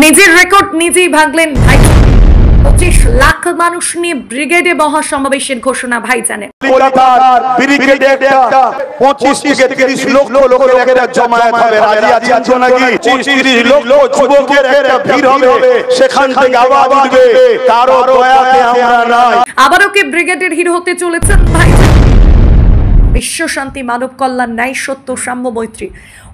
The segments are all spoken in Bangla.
নিজের রেকর্ড নিজেই ভাঙলেন ভাই। 25 লাখ মানুষ নিয়ে ব্রিগেডে মহাসমাবেশের ঘোষণা ভাইজানের। আবারও কি ব্রিগেডের হিরো হতে চলেছেন ভাইজান? বিশ্ব শান্তি, মানব কল্যাণ, ন্যায়, সত্য, সাম্য, মৈত্রী,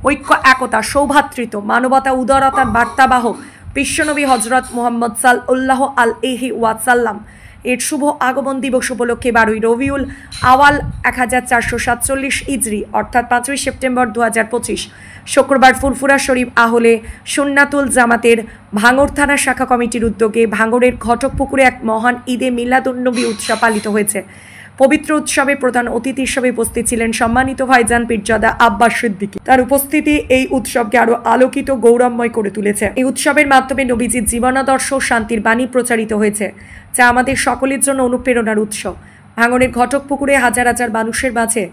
ঐক্য, একতা, সৌভ্রাতৃত্ব, মানবতা, উদারতার বার্তাবাহক বিশ্বনবী হযরত মুহাম্মদ সাল্লাল্লাহু আলাইহি ওয়াসাল্লাম এর শুভ আগমন দিবস উপলক্ষে 12ই রবিউল আওয়াল 1447 হিজরি অর্থাৎ 5ই সেপ্টেম্বর 2025 শুক্রবার ফুরফুরা শরীফ আহলে সুন্নাতুল জামাতের ভাঙড় থানা শাখা কমিটির উদ্যোগে ভাঙড়ের ঘটকপুকুরে এক মহান ঈদে মিলাদুন্নবী উৎসব পালিত হয়েছে। পবিত্র উৎসবে প্রধান অতিথি হিসেবে উপস্থিত ছিলেন সম্মানিত ভাইজান পীরজাদা আব্বাস সিদ্দিকী। তার উপস্থিতি এই উৎসবকে আরো আলোকিত, গৌরবময় করে তুলেছে। এই উৎসবের মাধ্যমে নবীজির জীবনাদর্শ, শান্তির বাণী প্রচারিত হয়েছে, যা আমাদের সকলের জন্য অনুপ্রেরণার উৎস। ভাঙড়ের ঘটকপুকুরে হাজার হাজার মানুষের মাঝে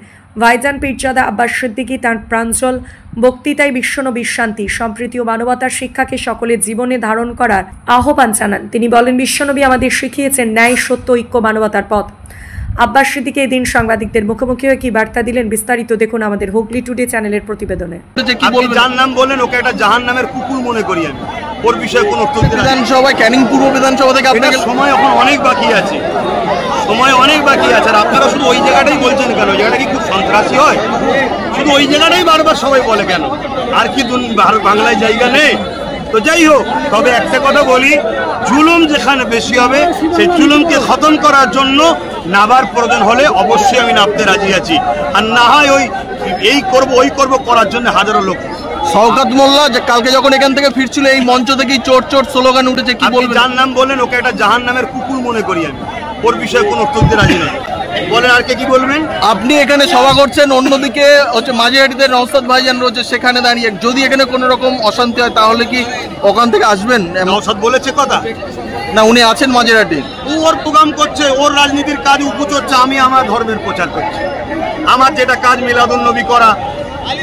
ভাইজান পীরজাদা আব্বাস সিদ্দিকী তাঁর প্রাঞ্জল বক্তৃতায় বিশ্বনবীর শান্তি, সম্প্রীতি ও মানবতার শিক্ষাকে সকলের জীবনে ধারণ করার আহ্বান জানান। তিনি বলেন, বিশ্বনবী আমাদের শিখিয়েছেন ন্যায়, সত্য, ঐক্য, মানবতার পথ। আব্বাস সিদ্দিকী এদিন সাংবাদিকদের মুখোমুখি হয়ে কি বার্তা দিলেন, বিস্তারিত দেখুন আমাদের হুগলি টুডে চ্যানেলের প্রতিবেদনে। আপনি যার নাম বললেন ওকে একটা জাহান্নামের কুকুর মনে করি আমি, ওর বিষয়ে কোনো উত্তর দিতে। বিধানসভা ক্যানিং পূর্ব বিধানসভা থেকে আপনার সময় এখন অনেক বাকি আছে, সময় অনেক বাকি আছে। আর আপনারা শুধু ওই জায়গাটাই বলছেন কেন? ওই জায়গাটা কি খুব সন্ত্রাসী হয়? শুধু ওই জায়গাটাই বারবার সবাই বলে কেন? আর কি বাংলায় জায়গা নেই? তো যাই হোক, তবে একটা কথা বলি, জুলুম যেখানে বেশি হবে সেই জুলুমকে খতম করার জন্য নাবার প্রয়োজন হলে অবশ্যই আমি নামতে রাজি আছি। আর না হয় ওই এই করব ওই করব করার জন্য হাজারো লোক। শওকত মোল্লা যে কালকে যখন এখান থেকে ফিরছিল এই মঞ্চ থেকেই চোট চোট স্লোগান উঠেছে, কি বলবেন? যার নাম বললেন ওকে একটা জাহান্নামের কুকুর মনে করি আমি, ওর বিষয়ে কোনো উত্তর দিতে রাজি নয়। বলেন আর কি বলবেন? আপনি এখানে সভা করছেন, অন্যদিকে হচ্ছে মাঝিহাটিতে নওশাদ ভাইজান রয়েছে, সেখানে দাঁড়িয়ে যদি এখানে কোনো রকম অশান্তি হয় তাহলে কি ওখান থেকে আসবেন? নওশাদ বলেছে কথা না, উনি আছেন মাঝিহাটি, ওর প্রোগ্রাম করছে, ওর রাজনীতির কাজ উপচ হচ্ছে, আমি আমার ধর্মের প্রচার করছি। আমার যেটা কাজ মিলাদুন্নবী করা,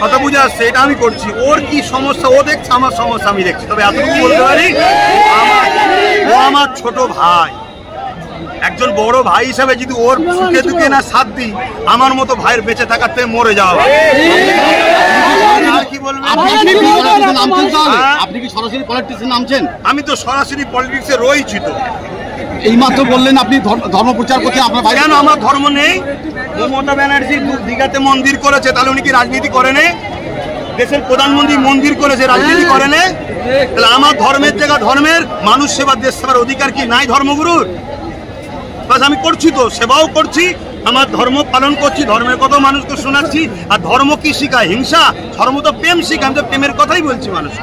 কথা বুঝে আসছে, এটা আমি করছি। ওর কি সমস্যা ও দেখছে, আমার সমস্যা আমি দেখছি। তবে এতটুকু বলতে পারি, ও আমার ছোট ভাই, একজন বড় ভাই হিসাবে যদি ওর সুখে দুঃখে না সাথ দিই, আমার মতো ভাইয়ের বেঁচে থাকার থেকে মরে যাওয়া। আপনি কি সরাসরি পলিটিক্সে নামছেন? আমি তো সরাসরি পলিটিক্সে রয়েছি। তো এই মাত্র বললেন আপনি ধর্ম প্রচার করছেন, আপনার ভাই। কেন আমার ধর্ম নেই? মমতা ব্যানার্জি দীঘাতে মন্দির করেছে, তাহলে উনি কি রাজনীতি করেন? দেশের প্রধানমন্ত্রী মন্দির করেছে, রাজনীতি করেন? তাহলে আমার ধর্মের জায়গা ধর্মের, মানুষ সেবা, দেশ সেবার অধিকার কি নাই ধর্মগুরুর? বাস আমি করছি, তো সেবাও করছি, আমার ধর্ম পালন করছি, ধর্মের কথা মানুষকে শোনাচ্ছি। আর ধর্ম কি শিখায়? হিংসা? ধর্ম তো প্রেম শিখায়, আমি তো প্রেমের কথাই বলছি মানুষ।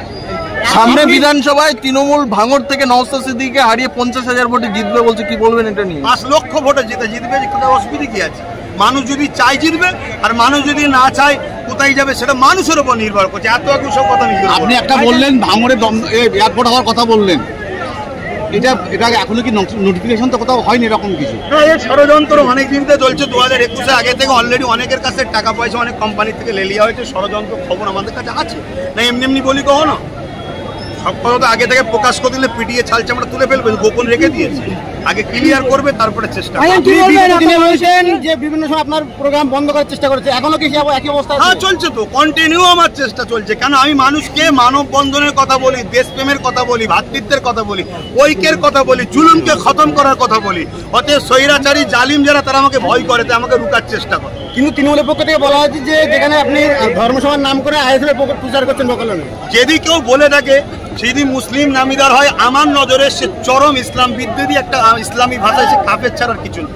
সামনে বিধানসভায় তৃণমূল ভাঙড় থেকে নওশাদ সিদ্দিকীকে হারিয়ে 50,000 ভোটে জিতবে বলছে, কি বলবেন এটা নিয়ে? 5 লক্ষ ভোটে জিতবে, কোথায় অসুবিধা কি আছে? মানুষ যদি চাই জিতবে, আর মানুষ যদি না চায় কোথায় যাবে সেটা মানুষের উপর নির্ভর করছে। এত সব কথা আপনি একটা বললেন ভাঙড়ে এয়ারপোর্ট হওয়ার কথা বললেন, এটা এখনো কি নোটিফিকেশন তো কোথাও হয়নি এরকম কিছু? না, এই ষড়যন্ত্র অনেক দিন থেকে চলছে। 2021 আগে থেকে অলরেডি অনেকের কাছে টাকা পয়সা অনেক কোম্পানি থেকে লেলিয়া হয়েছে। ষড়যন্ত্র খবর আমাদের কাছে আছে না, এমনি এমনি বলি কখনো। সব কথা তো আগে থেকে প্রকাশ করে দিলে পিটিয়ে ছাল চামড়া তুলে ফেলবে, গোপন রেখে দিয়েছে। আগে ক্লিয়ার করবে, তারপরে চেষ্টা। যে বিভিন্ন সময় আপনার প্রোগ্রাম বন্ধ করার চেষ্টা করেছে, এখনো কি একই অবস্থা? হ্যাঁ, চলছে তো, কন্টিনিউ আমার চেষ্টা চলছে। কেন? আমি মানুষকে মানববন্ধনের কথা বলি, দেশপ্রেমের কথা বলি, ভ্রাতৃত্বের কথা বলি, ঐক্যের কথা বলি, জুলুমকে খতম করার কথা বলি। অতএব স্বৈরাচারী জালিম যারা, তারা আমাকে ভয় করে, তাই আমাকে রুকার চেষ্টা করে। কিন্তু তৃণমূলের পক্ষ থেকে বলা হয়েছে যে যেখানে আপনি ধর্মসভার নাম করে আইএসএফ প্রচার করছেন বকলনে। যদি কেউ বলে থাকে, যদি মুসলিম নামিদার হয়, আমার নজরে সে চরম ইসলাম বিদ্বেষী একটা ইসলামী ভাষায় সে কাফের ছাড়ার কিছু নেই।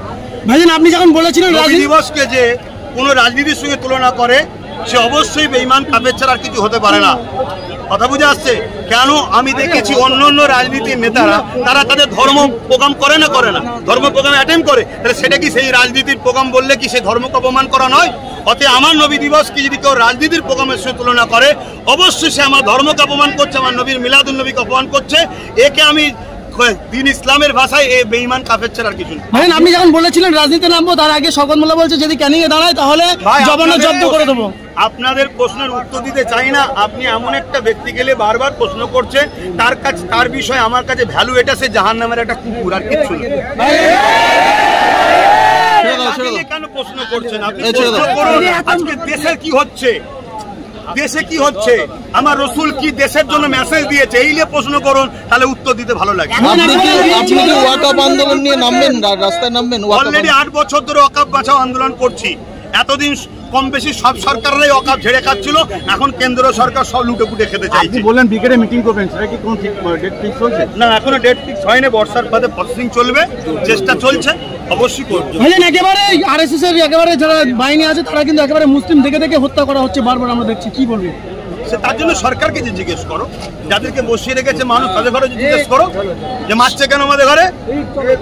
ভাইজান, আপনি যখন বলেছিলেন নবী দিবসকে যে কোনো রাজনীতির সঙ্গে তুলনা করে, সে অবশ্যই বেঈমান, কাফের ছাড়া আর কিছু হতে পারে না। কথা বুঝে আসছে? কেন? আমি দেখেছি অন্য অন্য রাজনীতির নেতারা, তারা তাদের ধর্ম প্রোগ্রাম করে না, ধর্ম প্রোগ্রাম অ্যাটেন্ড করে, তাহলে সেটা কি সেই রাজনীতির প্রোগ্রাম বললে কি সেই ধর্মকে অপমান করা নয়? অতএব আমার নবী দিবসকে যদি কেউ রাজনীতির প্রোগ্রামের সঙ্গে তুলনা করে, অবশ্যই সে আমার ধর্মকে অপমান করছে, আমার নবীর মিলাদুন্নবীকে অপমান করছে। একে আমি দিন ইসলামের ভাষায় এই বেঈমান কাফের ছাড়া আর কিছু না। মানে আপনি যখন বলেছিলেন রাজনীতিতে নামবো, তার আগে শওকত মোল্লা বলছে যদি ক্যানিং এ দাঁড়ায় তাহলে জবানো জব্দ করে দেবো। আপনাদের প্রশ্নের উত্তর দিতে চাই না। আপনি এমন একটা ব্যক্তি গেলে বারবার প্রশ্ন করছে, তার বিষয়ে আমার কাছে ভ্যালু এটা সে জাহান্নামের একটা কুকুর, আর কিছু না। কেন প্রশ্ন করছেন আপনি? আজকে দেশের কি হচ্ছে, দেশে কি হচ্ছে, আমার রসুল কি দেশের জন্য মেসেজ দিয়েছে, এই নিয়ে প্রশ্ন করুন, তাহলে উত্তর দিতে ভালো লাগে। আপনি ওয়াকফ আন্দোলন নিয়ে নামবেন, রাস্তায় নামবেন? অলরেডি 8 বছর ধরে ওয়াকফ বাঁচাও আন্দোলন করছি। এতদিন কম বেশি সব সরকাররাই ওয়াকফ ঝেড়ে খাচ্ছিল, এখন কেন্দ্র সরকার সব লুটে পুটে খেতে চাইছে। আপনি বললেন ব্রিগেডে মিটিং করবেন, সেটা কি কোনো ডেট ফিক্স হয়েছে? না, এখনো ডেট ফিক্স হয়নি। বর্ষার বাদে প্রসেসিং চলবে, চেষ্টা চলছে, অবশ্যই করবে। একেবারে আরএসএস এর একেবারে যারা বাহিনী আছে তারা কিন্তু একেবারে মুসলিম দেখে দেখে হত্যা করা হচ্ছে বারবার, আমরা দেখছি। কি বলবেন? তার জন্য সরকারকে যে জিজ্ঞেস করো, যাদেরকে বসিয়ে রেখেছে মানুষ, তাদের ঘরে জিজ্ঞেস করো যে মারছে কেন আমাদের ঘরে।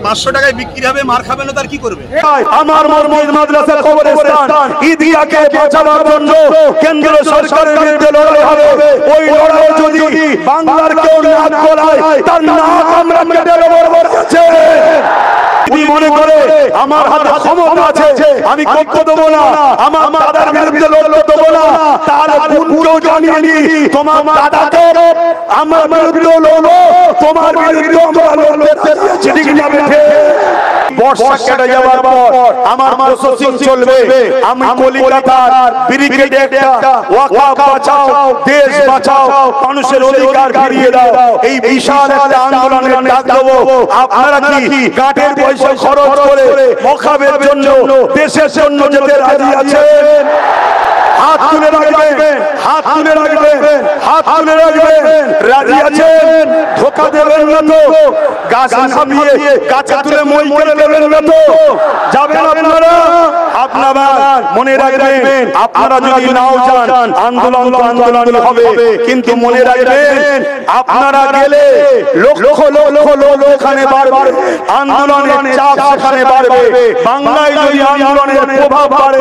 500 টাকায় বিক্রি হবে, মার খাবে না, তার কি করবে? আমার মসজিদ মাদ্রাসা কবরস্থান ঈদগাহকে বাঁচানোর জন্য কেন্দ্র সরকারের বিরুদ্ধে লড়াই হবে। ওই লড়াই যদি বাংলার কেউ নাক গলায়, তার নাক আমরা কেটে বরাবর আছে। যদি মনে করে আমার হাতে ক্ষমতা আছে, আমি করতে দেবো না, আমার দাদার বিরুদ্ধে লড়তে দেবো না, তার গুণকেও জানিয়ে নি, তোমার দাদাকে আমার বিরুদ্ধে লড়বো, তোমার বিরুদ্ধে আমরা লড়তে যাচ্ছি, ঠিক না বেঠে? বর্ষা কেটে যাওয়ার পর আমার প্রসেসিং চলবে। আমি কলিকাতার ব্রিগেডে একটা ওয়াকফ বাঁচাও, দেশ বাঁচাও, মানুষের অধিকার ফিরিয়ে দাও, এই বিশাল একটা আন্দোলনের ডাক দেবো। আপনারা কি কাঠের পয়সা খরচ করে ওয়াকফের জন্য, দেশের জন্য যেতে রাজি আছেন? হাত তুলে রাখবেন, হাত তুলে রাখবেন, হাত তুলে রাখবেন। রাজি আছেন? ধোকা দেবেন না তো? গাছ নামিয়ে গাছে তুলে মই করে দেবেন না তো? যাবেন আপনারা? আপনারা মনে রাখবেন, আপনারা যদি নাও যান, আন্দোলন তো আন্দোলনই হবে, কিন্তু মনে রাখবেন আপনারা গেলে লক্ষ লক্ষ লোক এখানে বাড়বে, আন্দোলনের চাপ সেখানে বাড়বে। বাংলায় যদি আন্দোলনের প্রভাব বাড়ে,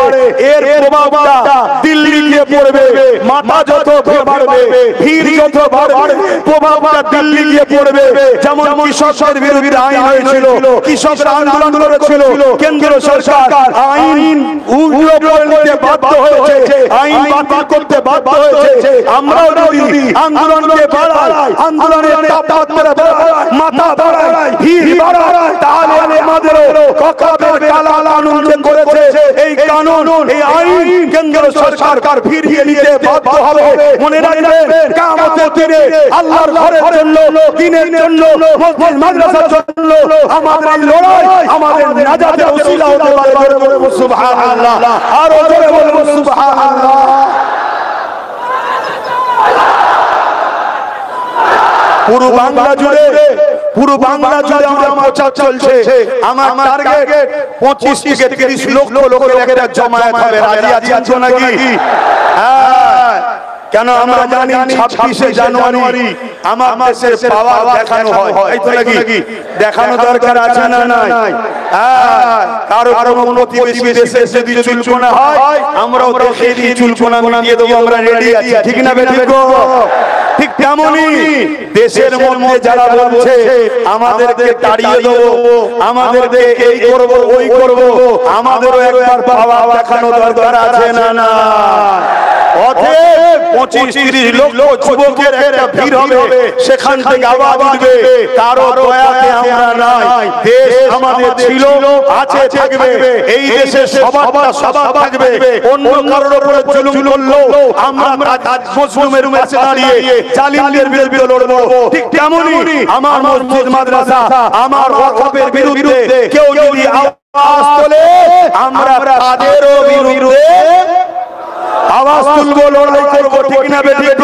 এর প্রভাবটা দিল্লি গিয়ে পড়বে। মাথা যত বাড়বে, ভিড় যত বাড়বে, প্রভাবটা দিল্লি গিয়ে পড়বে। যেমন কৃষকদের বিরুদ্ধে আইন হয়েছিল, কৃষকরা আন্দোলন করেছিল, কেন্দ্র সরকার আইন উল্টো করতে বাধ্য হয়েছে, আইন বাতিল করতে বাধ্য হয়েছে। আমরাও যদি আন্দোলনকে বাড়াই, আন্দোলনের তাপমাত্রা বাড়াই, মাথা বাড়াই, ভিড় বাড়াই, তাহলে আমাদেরও ওয়াকফের কালা কানুন যে করেছে, এই কানুন, এই আইন কেন্দ্র সরকার ফিরিয়ে নিতে বাধ্য হবে। মনে রাখবেন, কিয়ামতের দিনে আল্লাহর ঘরের জন্য, দ্বীনের জন্য, মসজিদ মাদ্রাসার জন্য আমাদের এই লড়াই আমাদের নাজাতের ওসিলা হতে পারে। জোরে বলবো সুবহানাল্লাহ, আর জোরে বলবো সুবহানাল্লাহ। পুরো বাংলা জুড়ে আমার প্রচার চলছে। আমার টার্গেট 25 থেকে 30 লক্ষ লোকের একটা জমায়েত হবে। রাজি আছেন তো নাকি? হ্যাঁ, কেন আমরা জানি 26শে জানুয়ারি আমার দেশের পাওয়ার দেখানো হয়, এই তো নাকি? দেখানো দরকার আছে না নাই? হ্যাঁ, কারো কোনো প্রতিবেশী দেশে যদি চুলকোনা হয়, আমরাও দেখে দিয়ে চুলকোনা মিটিয়ে দেবো, আমরা রেডি আছি, ঠিক না বেঠিক? ঠিক তেমনই দেশের মধ্যে যারা বলছে আমাদেরকে তাড়িয়ে দেবো, আমাদেরকে এই করব ওই করব, আমাদেরও একবার পাওয়া দেখানো দরকার আছে না না? অতএব 25-30 লক্ষ যুবকের একটা ভিড় হবে, সেখান থেকে আওয়াজ উঠবে, কারো দয়াতে আমরা নাই। দেশ আমাদের ছিল, আছে, থাকবে। এই দেশে সবার থাকবে। অন্য কারোর উপরে জুলুম করলো আমরা মজলুমের পাশে দাঁড়িয়ে জালিমদের বিরুদ্ধে লড়বো। ঠিক তেমনই আমার মসজিদ মাদ্রাসা, আমার ওয়াকফের বিরুদ্ধে কেউ যদি আওয়াজ তোলে, আমরা তাদেরও বিরুদ্ধে আওয়াজ তুলবো, লড়াই করবো, ঠিক না বেঠিক?